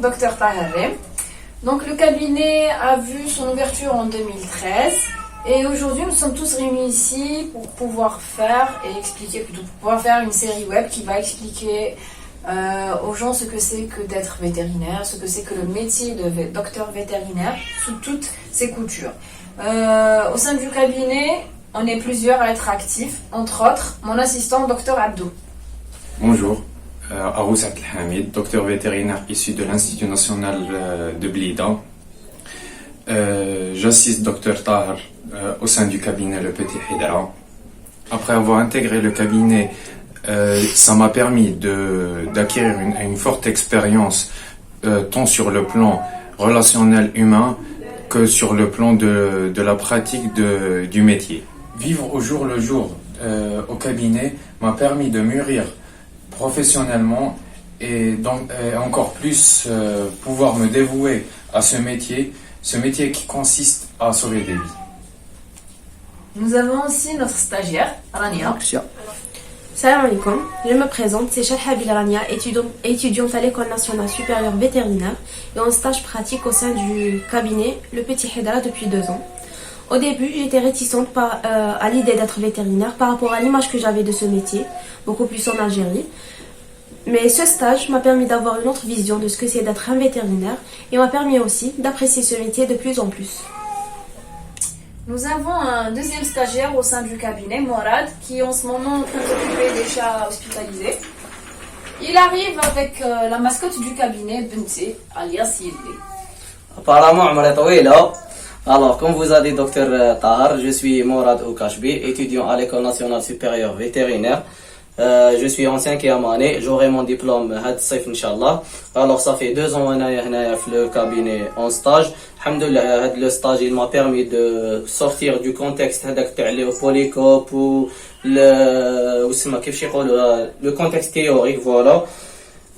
Dr Tahar. Donc le cabinet a vu son ouverture en 2013 et aujourd'hui nous sommes tous réunis ici pour pouvoir faire une série web qui va expliquer aux gens ce que c'est que d'être vétérinaire, ce que c'est que le métier de docteur vétérinaire sous toutes ses coutures. Au sein du cabinet, on est plusieurs à être actifs, entre autres mon assistant Dr Abdou. Bonjour, Aroussat Hamid, docteur vétérinaire issu de l'Institut national de Blida. J'assiste Dr Tahar au sein du cabinet Le Petit Hidra. Après avoir intégré le cabinet, ça m'a permis d'acquérir une forte expérience tant sur le plan relationnel humain que sur le plan de la pratique du métier. Vivre au jour le jour au cabinet m'a permis de mûrir professionnellement et encore plus pouvoir me dévouer à ce métier qui consiste à sauver des vies. Nous avons aussi notre stagiaire, Rania. Salam alaikum, je me présente, c'est Shalha Bilrania, étudiante à l'École nationale supérieure vétérinaire et en stage pratique au sein du cabinet Le Petit Hidra depuis 2 ans. Au début, j'étais réticente à l'idée d'être vétérinaire par rapport à l'image que j'avais de ce métier, beaucoup plus en Algérie. Mais ce stage m'a permis d'avoir une autre vision de ce que c'est d'être un vétérinaire et m'a permis aussi d'apprécier ce métier de plus en plus. Nous avons un deuxième stagiaire au sein du cabinet, Morad, qui est en ce moment en train de s'occuper des chats hospitalisés. Il arrive avec la mascotte du cabinet, Benti, alias Yildi. Apparemment, Amra Tawila. Alors, comme vous a dit Dr Tahar, je suis Morad Oukashbi, étudiant à l'École nationale supérieure vétérinaire. Je suis en 5e année, j'aurai mon diplôme had saif Inch'Allah. Alors ça fait 2 ans que le cabinet en stage. Alhamdoulilah, le stage il m'a permis de sortir du contexte le polycope ou le contexte théorique, voilà.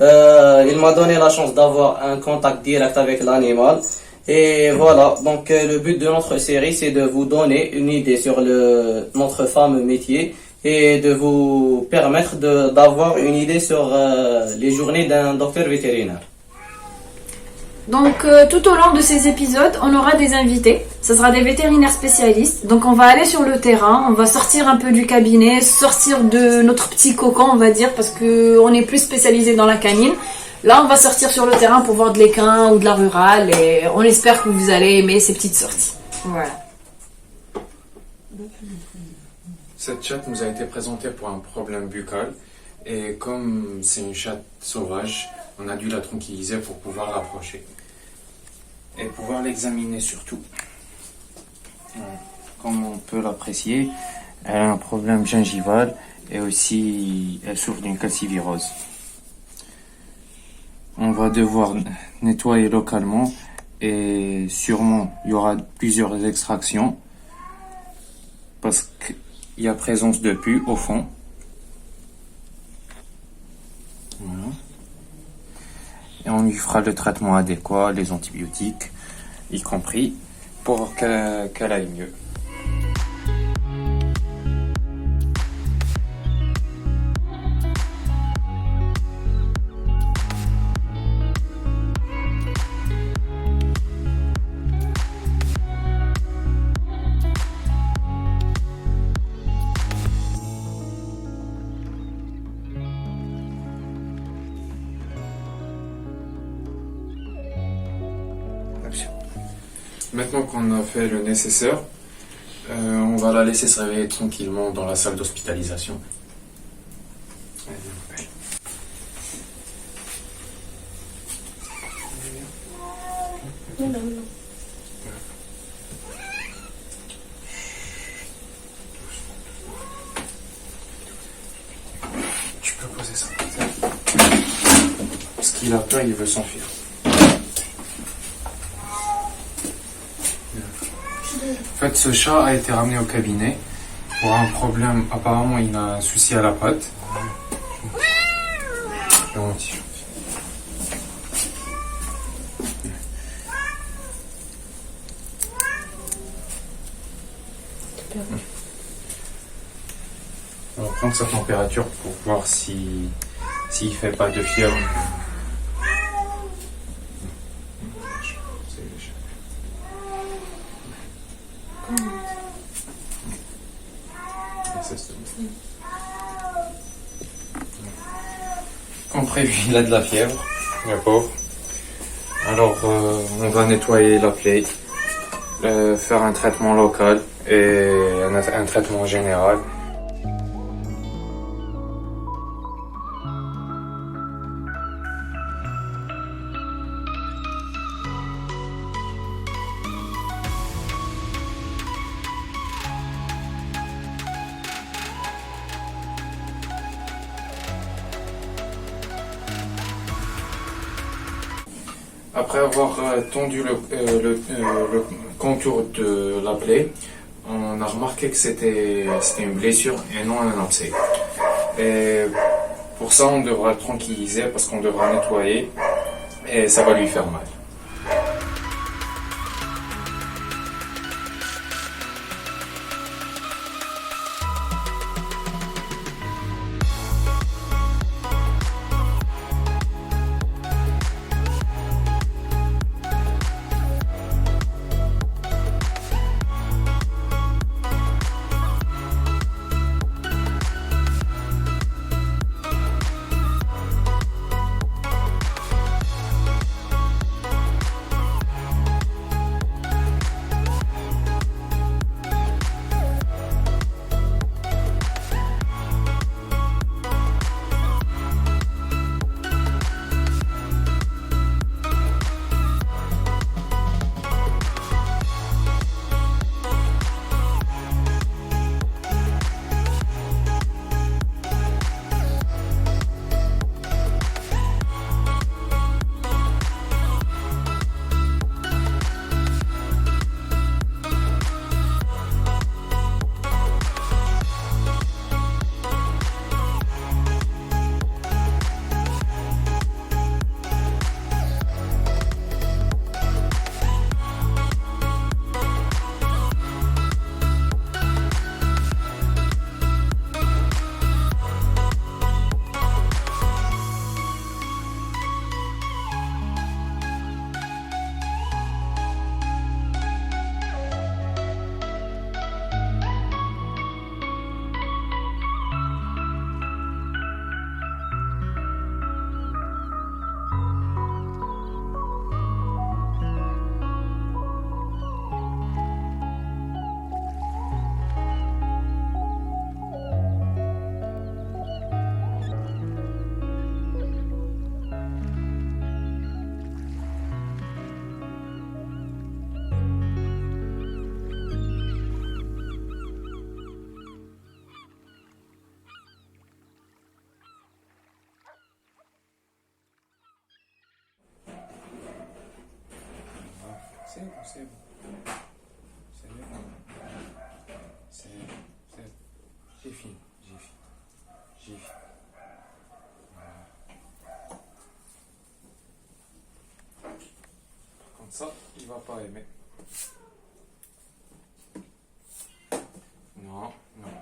Il m'a donné la chance d'avoir un contact direct avec l'animal. Et voilà, donc le but de notre série c'est de vous donner une idée sur notre fameux métier et de vous permettre d'avoir une idée sur les journées d'un docteur vétérinaire. Donc tout au long de ces épisodes, on aura des invités. Ce sera des vétérinaires spécialistes. Donc on va aller sur le terrain, on va sortir un peu du cabinet, sortir de notre petit cocon, on va dire, parce qu'on est plus spécialisé dans la canine. Là, on va sortir sur le terrain pour voir de l'équin ou de la rurale et on espère que vous allez aimer ces petites sorties. Voilà. Cette chatte nous a été présentée pour un problème buccal et comme c'est une chatte sauvage, on a dû la tranquilliser pour pouvoir l'approcher et pouvoir l'examiner surtout. Comme on peut l'apprécier, elle a un problème gingival et aussi elle souffre d'une calcivirose. On va devoir nettoyer localement et sûrement il y aura plusieurs extractions parce qu'il y a présence de pus au fond. Voilà. Et on lui fera le traitement adéquat, les antibiotiques y compris, pour qu'elle aille mieux. Maintenant qu'on a fait le nécessaire, on va la laisser se réveiller tranquillement dans la salle d'hospitalisation. Tu peux poser ça. Parce qu'il a peur, il veut s'enfuir. En fait, ce chat a été ramené au cabinet pour un problème. Apparemment, il a un souci à la patte. On va prendre sa température pour voir s'il fait pas de fièvre. Comme prévu, il a de la fièvre, le pauvre. Alors, on va nettoyer la plaie, faire un traitement local et un traitement général. Après avoir tendu le contour de la plaie, on a remarqué que c'était une blessure et non un abcès. Et pour ça, on devra le tranquilliser parce qu'on devra nettoyer et ça va lui faire mal. C'est bon, c'est bon. C'est bon. J'ai fini, j'ai fini. Voilà. Par contre ça, il va pas aimer. Non, non.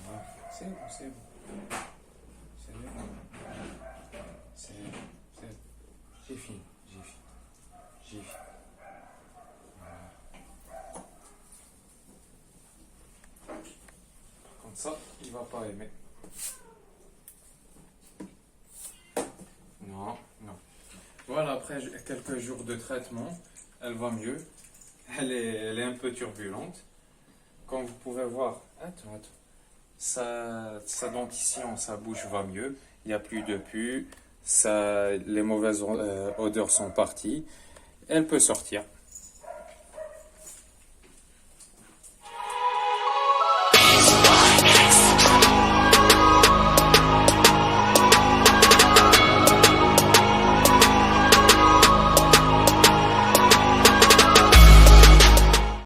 Voilà. C'est bon, c'est bon. C'est bon. J'ai fini. Voilà. Par contre ça, il va pas aimer. Non, non. Voilà, après quelques jours de traitement, elle va mieux. Elle est un peu turbulente. Comme vous pouvez voir, sa dentition, sa bouche va mieux. Il n'y a plus de pus. Les mauvaises odeurs sont parties. Elle peut sortir.